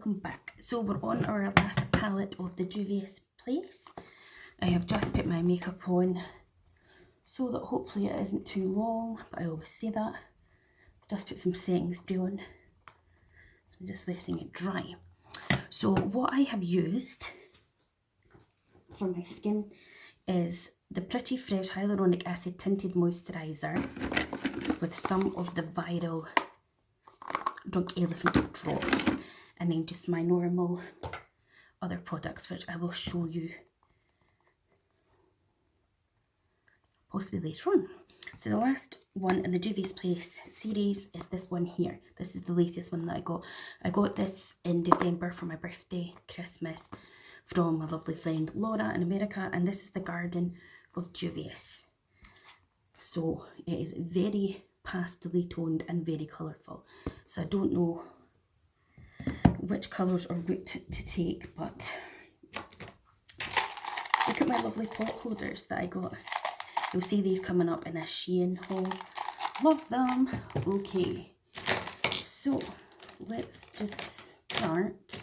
welcome back. So we're on our last palette of the Juvias Place. I have just put my makeup on so that hopefully it isn't too long, but I always say that. Just put some setting spray on, so I'm just letting it dry. So what I have used for my skin is the Pretty Fresh Hyaluronic Acid Tinted Moisturiser with some of the viral Drunk Elephant drops, and then just my normal other products, which I will show you possibly later on. So the last one in the Juvias Place series is this one here. This is the latest one that I got. I got this in December for my birthday, Christmas, from my lovely friend Laura in America, and this is the Garden of Juvias. So it is very pastely toned and very colourful. So I don't know which colours or route to take, but look at my lovely pot holders that I got. You'll see these coming up in a Shein haul. Love them. Okay, so let's just start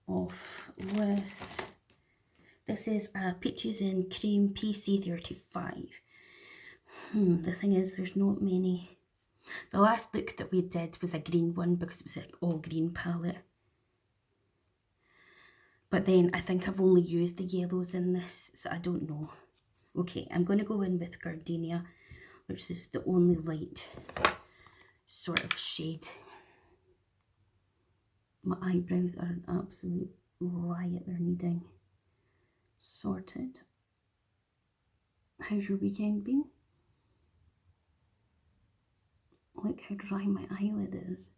off with, this is a Peaches and Cream PC35. The thing is, there's not many. The last look that we did was a green one because it was an all green palette. But then I think I've only used the yellows in this, so I don't know. Okay, I'm going to go in with Gardenia, which is the only light sort of shade. My eyebrows are an absolute riot. They're needing sorted. How's your weekend been? Look how dry my eyelid is.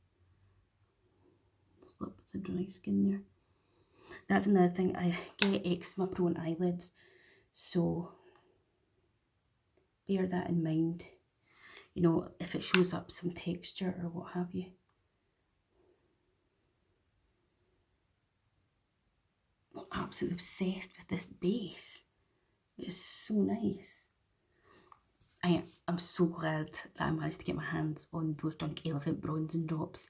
Lots of dry skin there. That's another thing, I get eczema prone eyelids, so bear that in mind. You know, if it shows up some texture or what have you. I'm absolutely obsessed with this base. It's so nice. I'm so glad that I managed to get my hands on those Drunk Elephant bronzing drops,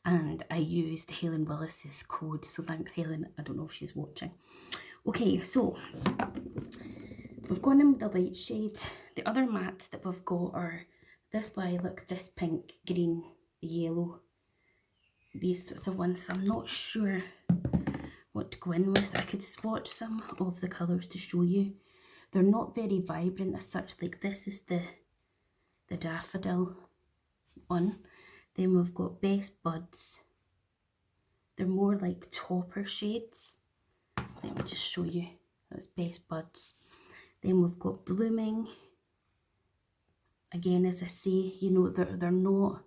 and I used Helen Willis's code, so thanks Helen. I don't know if she's watching. Okay, so we've gone in with the light shades. The other mattes that we've got are this lilac, this pink, green, yellow, these sorts of ones. So I'm not sure what to go in with. I could swatch some of the colours to show you. They're not very vibrant as such. Like this is the daffodil one. Then we've got Best Buds. They're more like topper shades. Let me just show you. That's Best Buds. Then we've got Blooming. Again, as I say, you know, they're not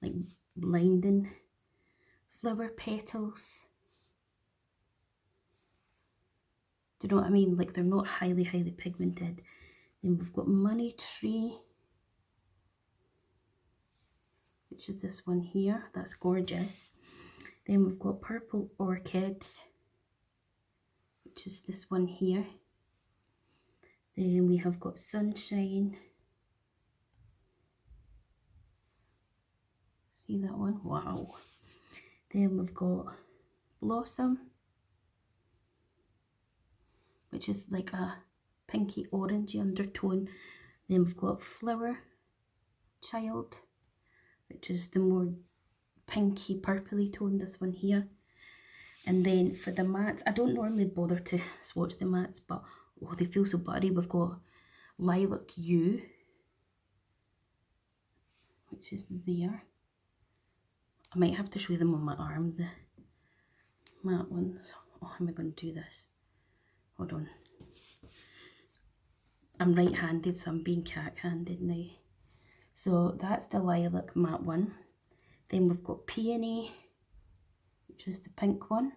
like blinding. Flower Petals. Do you know what I mean? Like they're not highly pigmented. Then we've got Money Tree, which is this one here. That's gorgeous. Then we've got Purple Orchids, which is this one here. Then we have got Sunshine. See that one? Wow. Then we've got Blossom, which is like a pinky orangey undertone. Then we've got Flower Child, which is the more pinky purpley tone, this one here. And then for the mattes, I don't normally bother to swatch the mattes, but oh, they feel so buttery. We've got Lilac U, which is there. I might have to show them on my arm, the matte ones. Oh, how am I going to do this? Hold on. I'm right-handed, so I'm being cack-handed now. So that's the Lilac matte one. Then we've got Peony, which is the pink one.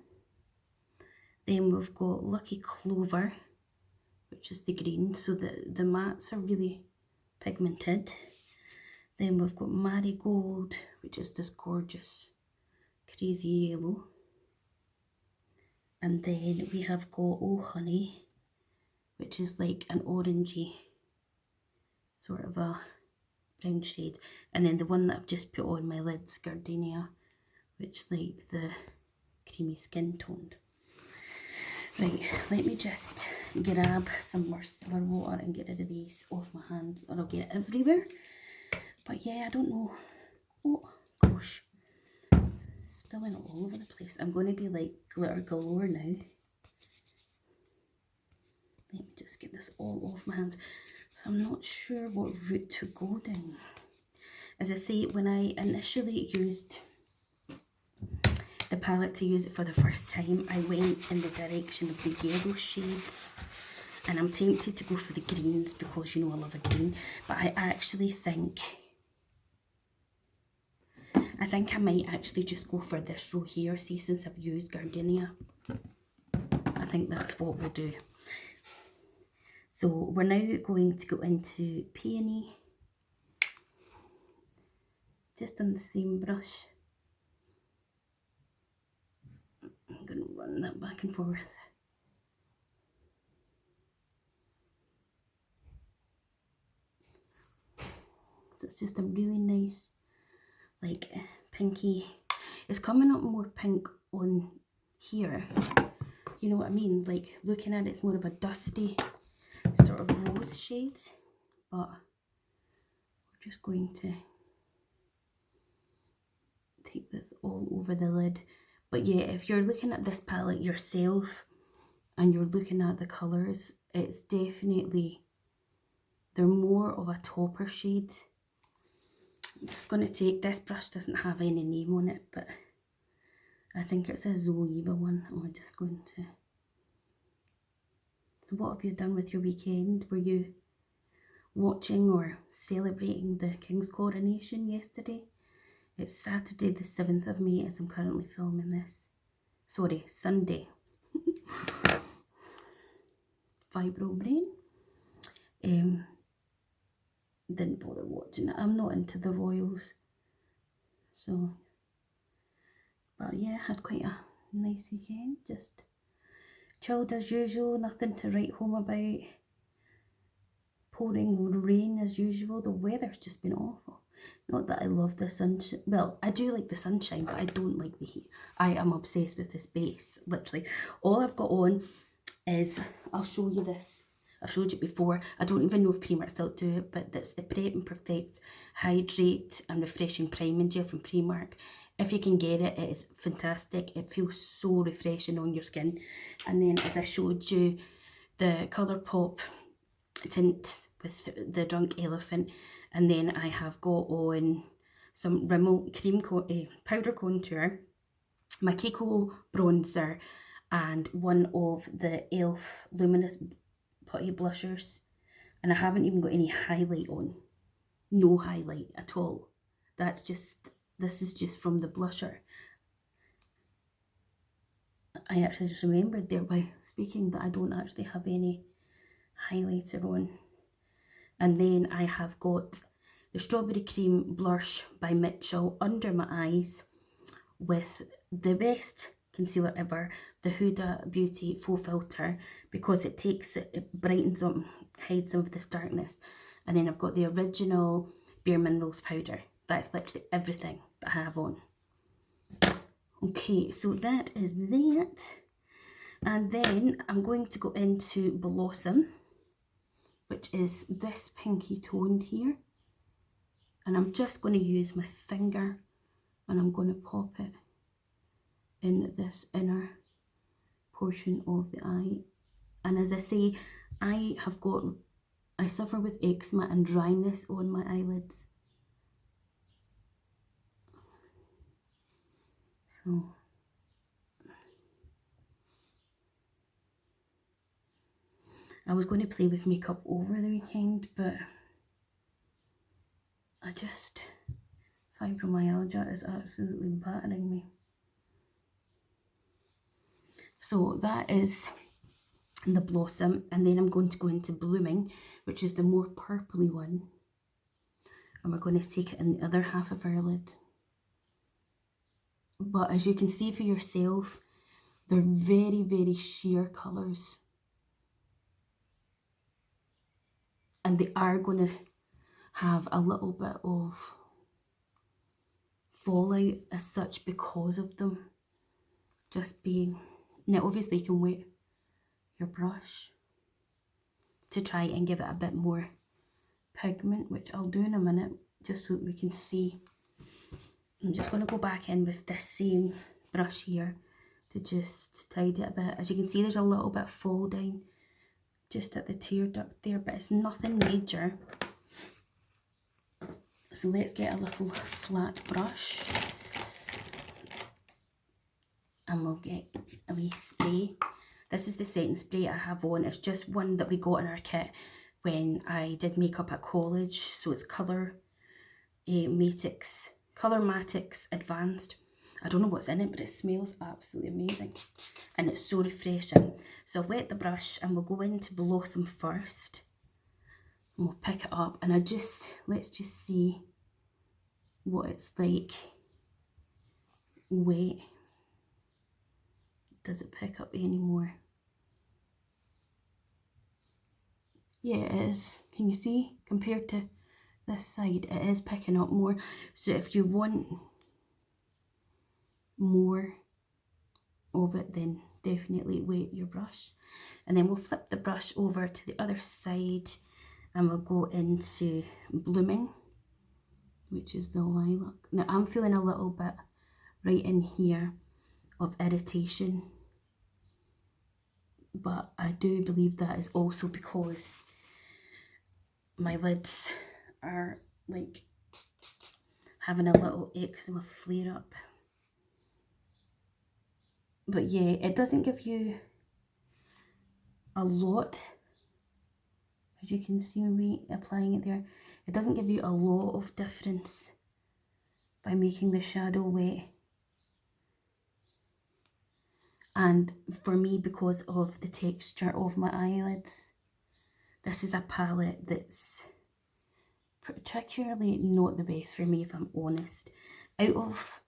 Then we've got Lucky Clover, which is the green. So the mattes are really pigmented. Then we've got Marigold, which is this gorgeous crazy yellow. And then we have got Oh Honey, which is like an orangey sort of a brown shade. And then the one that I've just put on my lids, Gardenia, which like the creamy skin toned. Right, let me just grab some more micellar water and get rid of these off my hands, or I'll get it everywhere. But yeah, I don't know. Oh gosh, spilling all over the place. I'm going to be like glitter galore now. Let me just get this all off my hands. So I'm not sure what route to go down. As I say, when I initially used the palette to use it for the first time, I went in the direction of the yellow shades, and I'm tempted to go for the greens because, you know, I love a green, but I actually think I might actually just go for this row here. See, since I've used Gardenia, I think that's what we'll do. So we're now going to go into Peony, just on the same brush. I'm going to run that back and forth. So it's just a really nice, like, pinky. It's coming up more pink on here. You know what I mean? Like, looking at it, it's more of a dusty sort of rose shades. But we're just going to take this all over the lid. But yeah, if you're looking at this palette yourself and you're looking at the colours, it's definitely, they're more of a topper shade. I'm just going to take, this brush doesn't have any name on it, but I think it's a Zoeva one. I'm just going to... So what have you done with your weekend? Were you watching or celebrating the King's coronation yesterday? It's Saturday the 7th of May as I'm currently filming this. Sorry, Sunday. Vibro brain. Didn't bother watching it. I'm not into the royals. So, but yeah, had quite a nice weekend. Just chilled as usual, nothing to write home about. Pouring rain as usual. The weather's just been awful. Not that I love the sunshine. Well, I do like the sunshine, but I don't like the heat. I am obsessed with this base. Literally, all I've got on is, I'll show you this. I've showed you before. I don't even know if Primark still do it, but that's the Prep and Perfect Hydrate and Refreshing Priming Gel from Primark. If you can get it, it is fantastic. It feels so refreshing on your skin. And then, as I showed you, the Colourpop tint with the Drunk Elephant, and then I have got on some Rimmel cream powder contour, my Kiko bronzer, and one of the e.l.f. Luminous Putty blushers, and I haven't even got any highlight on. No highlight at all. That's just, this is just from the blusher. I actually just remembered there by speaking that I don't actually have any highlighter on. And then I have got the Strawberry Cream Blush by Mitchell under my eyes with the best concealer ever, the Huda Beauty Faux Filter, because it takes it brightens up, hides some of this darkness. And then I've got the original Bare Minerals powder. That's literally everything that I have on. Okay, so that is that. And then I'm going to go into Blossom, which is this pinky toned here. And I'm just going to use my finger and I'm going to pop it in this inner portion of the eye. And as I say, I suffer with eczema and dryness on my eyelids. So I was going to play with makeup over the weekend, but fibromyalgia is absolutely battering me. So that is the Blossom, and then I'm going to go into Blooming, which is the more purpley one, and we're going to take it in the other half of our lid. But as you can see for yourself, they're very, very sheer colours, and they are going to have a little bit of fallout as such because of them just being... Now obviously you can wet your brush to try and give it a bit more pigment, which I'll do in a minute, just so that we can see. I'm just going to go back in with this same brush here to just tidy it a bit. As you can see, there's a little bit of fall down just at the tear duct there, but it's nothing major. So let's get a little flat brush and we'll get a wee spray. This is the setting spray I have on. It's just one that we got in our kit when I did makeup at college. So it's Colour Matics Advanced. I don't know what's in it, but it smells absolutely amazing and it's so refreshing. So I'll wet the brush and we'll go into Blossom first and we'll pick it up, and let's just see what it's like wet. Does it pick up any more? Yeah, it is. Can you see? Compared to this side, it is picking up more. So if you want more of it, then definitely wet your brush. And then we'll flip the brush over to the other side and we'll go into Blooming, which is the lilac. Now I'm feeling a little bit right in here of irritation, but I do believe that is also because my lids are like having a little eczema flare up. But yeah, it doesn't give you a lot, as you can see me applying it there. It doesn't give you a lot of difference by making the shadow wet. And for me, because of the texture of my eyelids, this is a palette that's particularly not the best for me, if I'm honest. Out of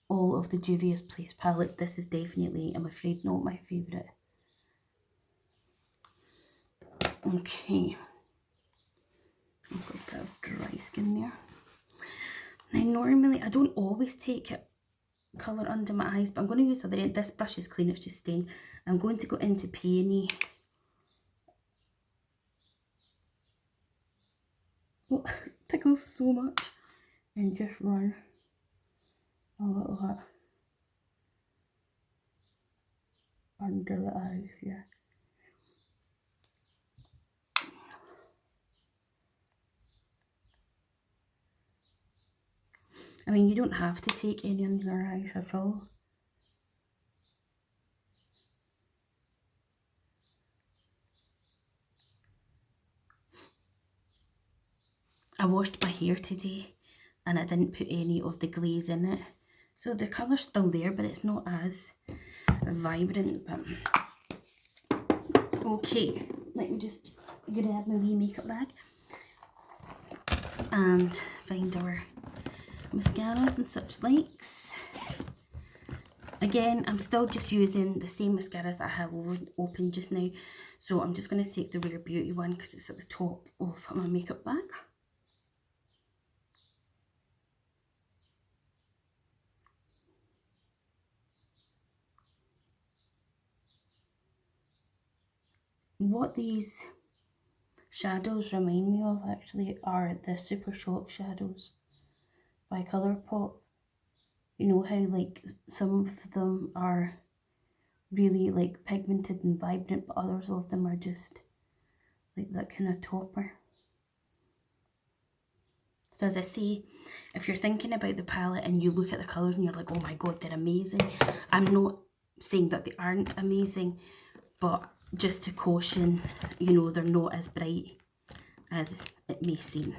all of the Juvias Place palettes, this is definitely, I'm afraid, not my favourite. Okay. I've got a bit of dry skin there. Now normally, I don't always take colour under my eyes, but I'm going to use other end. This brush is clean, it's just stained. I'm going to go into Peony. Oh, it tickles so much. And just run a little bit under the eyes here. I mean, you don't have to take any under your eyes at all. I washed my hair today and I didn't put any of the glaze in it. So the colour's still there, but it's not as vibrant. But okay, let me just grab my wee makeup bag and find our mascaras and such likes. Again, I'm still just using the same mascaras that I have open just now. So I'm just going to take the Rare Beauty one because it's at the top of my makeup bag. What these shadows remind me of actually are the Super Shock shadows by Colourpop. You know how like some of them are really like pigmented and vibrant, but others of them are just like that kind of topper. So as I say, if you're thinking about the palette and you look at the colours and you're like, oh my god, they're amazing. I'm not saying that they aren't amazing, but just to caution, you know, they're not as bright as it may seem.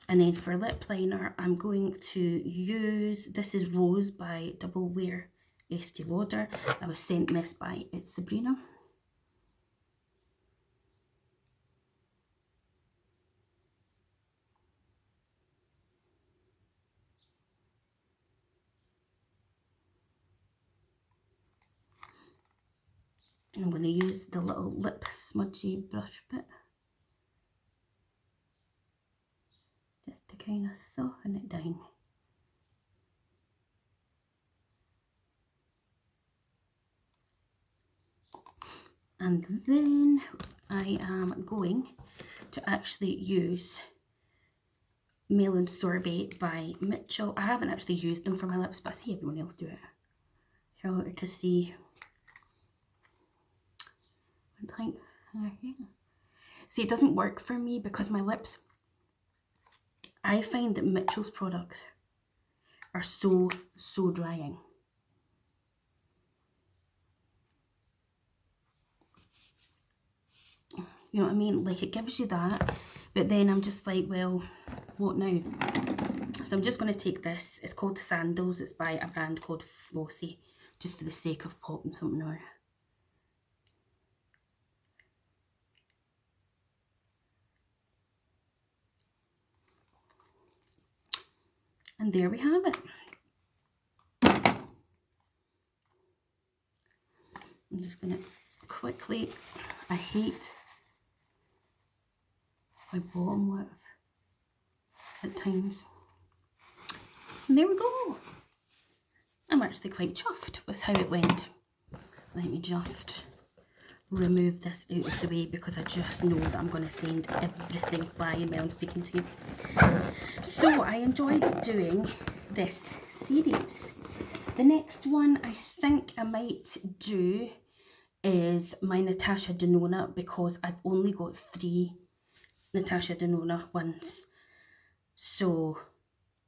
And then for lip liner, I'm going to use, this is Rose by Double Wear Estee Lauder. I was sent this by It's Sabrina. I'm going to use the little lip smudgy brush bit just to kind of soften it down. And then I am going to actually use Melon Sorbet by Mitchell. I haven't actually used them for my lips, but I see everyone else do it. So to see, see, it doesn't work for me because my lips, I find that Mitchell's products are so drying. You know what I mean? Like, it gives you that, but then I'm just like, well, what now? So I'm just going to take this. It's called Sandals. It's by a brand called Flossy, just for the sake of popping something on. And there we have it. I'm just going to quickly, I hate my bottom lip at times. And there we go. I'm actually quite chuffed with how it went. Let me just remove this out of the way because I just know that I'm going to send everything flying while I'm speaking to you. So I enjoyed doing this series. The next one I think I might do is my Natasha Denona, because I've only got 3 Natasha Denona ones. So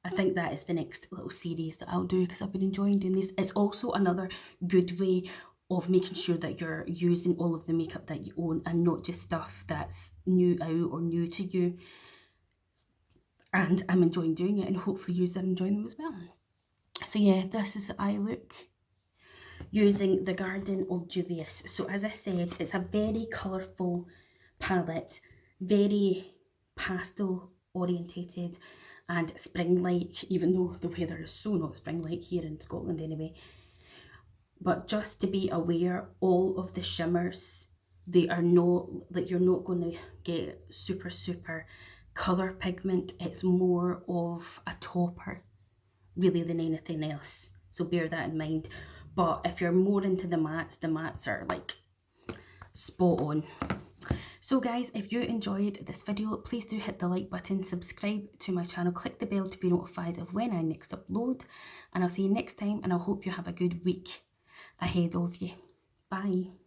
I think that is the next little series that I'll do because I've been enjoying doing this. It's also another good way of making sure that you're using all of the makeup that you own and not just stuff that's new out or new to you. And I'm enjoying doing it, and hopefully you are enjoying them as well. So yeah, this is the eye look using the Garden of Juvias. So as I said, it's a very colourful palette, very pastel orientated and spring-like, even though the weather is so not spring-like here in Scotland anyway. But just to be aware, all of the shimmers, they are not, like, you're not going to get super colour pigment. It's more of a topper really than anything else, so bear that in mind. But if you're more into the mattes are like spot on. So guys, if you enjoyed this video, please do hit the like button, subscribe to my channel, click the bell to be notified of when I next upload, and I'll see you next time, and I hope you have a good week ahead of you. Bye.